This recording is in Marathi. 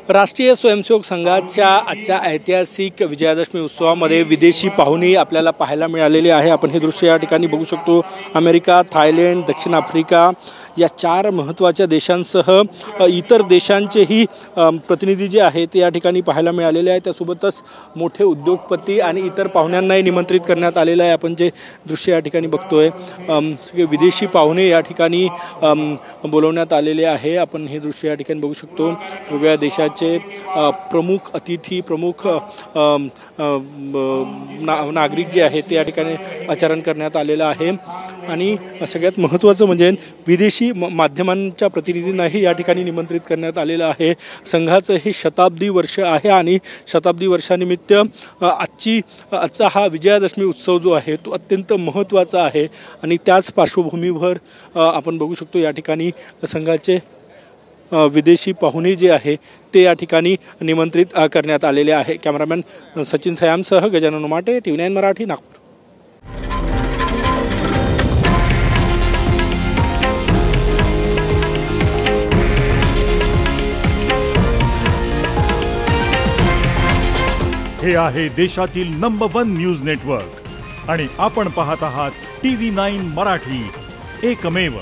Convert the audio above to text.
राष्ट्रीय स्वयंसेवक संघाच्या आजच्या ऐतिहासिक विजयादशमी उत्सवामध्ये विदेशी पाहुणे आपल्याला पाहायला मिळालेले आहे। आपण हे दृश्य या ठिकाणी बघू शकतो। अमेरिका, थायलंड, दक्षिण आफ्रिका या 4 महत्त्वाच्या देशांसह इतर देशांचेही प्रतिनिधी जे आहेत ते या ठिकाणी पाहायला मिळालेले आहेत। त्यासोबतच मोठे उद्योगपती आणि इतर पाहुण्यांनाही निमंत्रित करण्यात आलेलं आहे। आपण जे दृश्य या ठिकाणी बघतोय सगळे विदेशी पाहुणे या ठिकाणी बोलवण्यात आलेले आहे। आपण हे दृश्य या ठिकाणी बघू शकतो। वेगवेगळ्या देशाचे प्रमुख अतिथी, प्रमुख नागरिक जे आहेत ते या ठिकाणी आचरण करण्यात आलेलं आहे। आणि सगळ्यात महत्त्वाचं म्हणजे विदेशी माध्यमांच्या प्रतिनिधींनाही या ठिकाणी निमंत्रित करण्यात आलेलं आहे। संघाचं हे शताब्दी वर्ष आहे आणि शताब्दी वर्षानिमित्त आजचा हा विजयादशमी उत्सव जो आहे तो अत्यंत महत्त्वाचा आहे। आणि त्याच पार्श्वभूमीवर आपण बघू शकतो या ठिकाणी संघाचे विदेशी पाहुणे जे आहे ते या ठिकाणी निमंत्रित करण्यात आलेले आहे। कॅमेरामॅन सचिन सयामसह गजानन उमाटे, TV9 मराठी, नागपूर। हे आहे देशातील नंबर 1 न्यूज नेटवर्क आणि आपण पाहत आहात TV9 मराठी, एकमेव।